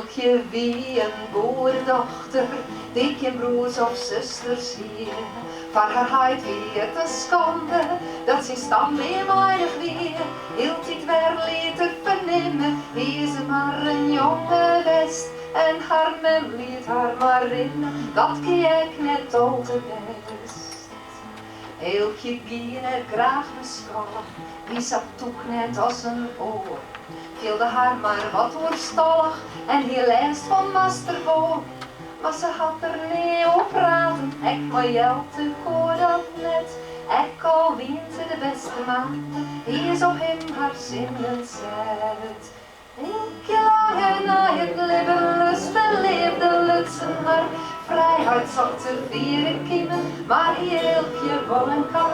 Elkje wie een boerendochter, die geen broers of zusters hier. Van haar huid wie het een schande, dat zijn stam weer weinig weer. Hield dit weer later vernemen, hier is maar een jonge west. En haar mem liet haar maar in, dat ik net al te best. Elkje ging er graag beschouwen, die zat toch net als een oor. Vielde haar maar wat oorstallig en die lijst van masterboom. Maar ze had er niet op praten, ik maar jou te koor dat net. Ik al wien ze de beste man, die is op hem haar zinnen zet. Elke lang na het leven lust en leefde lutsen haar. Vrijheid zocht ze vieren kiemen, maar elkje wollen kan.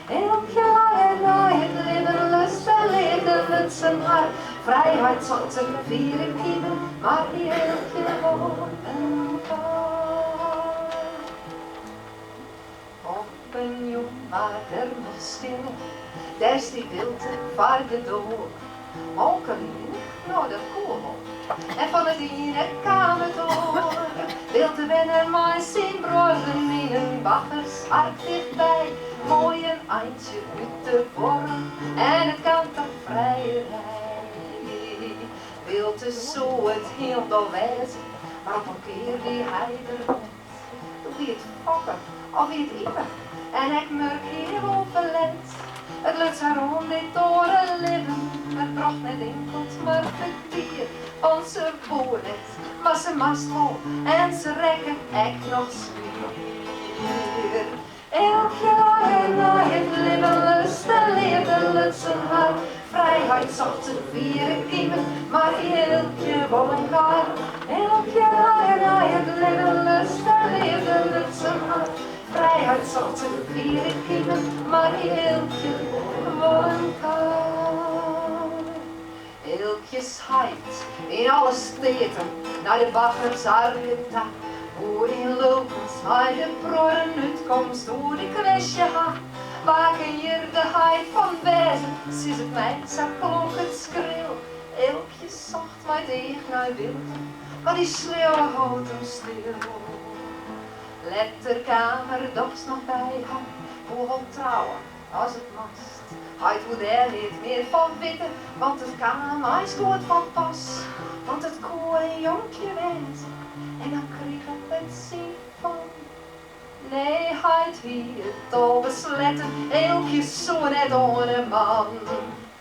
Elke lang na het leven lust en leefde lutsen haar. Vrijheid zocht ze vieren kiemen, maar elkje wollen kan. Op een jong maar er nog stil, daar is die wilde vaarde door. Monkelien, nou dat kool. En van het ene kamer door wilde wennen maar zijn broeren in een baggers hart dichtbij. Mooi een eindje uit de vorm en het kan toch vrijerij. Wilde zo het heel dol wijzen, maar op een keer wie hij er net. Toen wie het fokken of wie het iepen en ik merk hier wel verlet. Het lukt haar om dit door een leven, het bracht net enkelt maar verkeer. Onze boenet, maar ze mast wel en ze rekken echt nog zwier. Elk jaar na het leven lust en leefde lutsen haar. Vrijheid zocht ze vieren kiemen, maar elkje wou een kaar. Elk jaar na het leven lust en leefde lutsen haar. Vrijheid zocht ze vieren kiemen, maar elkje wou een kaar. Elkje schijt in alle steden naar de baggers arbeid. Hoe in lopens hij de broeren uitkomst door de kwesje ha. Waken hier de heid van wezen, zie het mij, zo klonk het schreeuw. Elkje zocht mij tegen naar wilde, maar die schreeuwen houdt hem stil. Let de kamer dochs nog bij hem, hoe al trouwen als het mast. Hij doet er niet meer van witten, want het kan mij goed van pas. Want het kon een jonkje wezen, en dan kreeg het zien van. Nee, hij wie het al besletten, elkje zo net ohne man.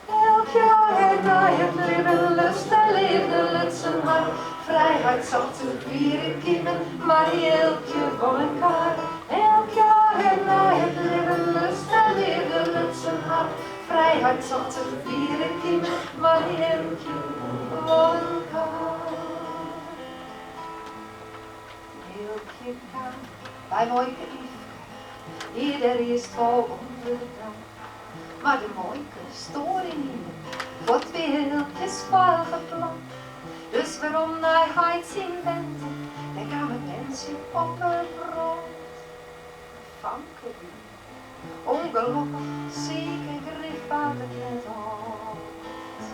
Elk jaar na het leven lust en leefde lutsen haar. Vrijheid zocht ze vieren kiemen, maar elkje wou een kaar. Elk jaar na het leven lust en leefde lutsen haar. Vrijheid zocht ze vieren kiemen, maar elkje wou een kaar. Elkje kan bij mooike Yveske, ieder is vol ondergang. Maar de mooike storing niet, voor twee hiltjes val geplant. Dus waarom naar hij zien bent, dan kan het mensje op een brood. Vanke wie, ongelukkig, zieke grif uit het net uit.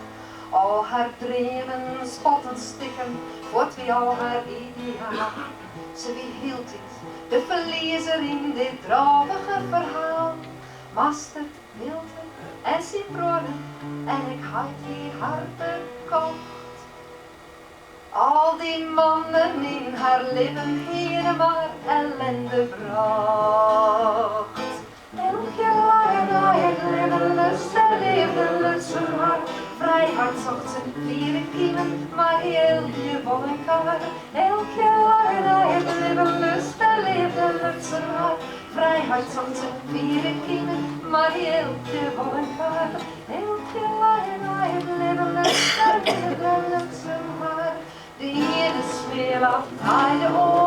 Al haar dreven, spotten, stikken, wordt wie al haar ideaal. Ze wie hield dit, de verliezer in dit droevige verhaal. Mastert, wilde en zijn broeren, en ik had die harten kocht. Al die mannen in haar leven hier maar ellende bracht. Elk jaar na het leven lust en leefde lutsen haar. Vrijheid zocht ze vieren kiemen, maar elkje wou een kaar. Elk jaar na het leven lust en leefde lutsen haar. Vrijheid zocht ze vieren kiemen, maar elkje wou een kaar. Elk jaar na het leven lust en leefde lutsen haar. De ene speel af, hij de oor.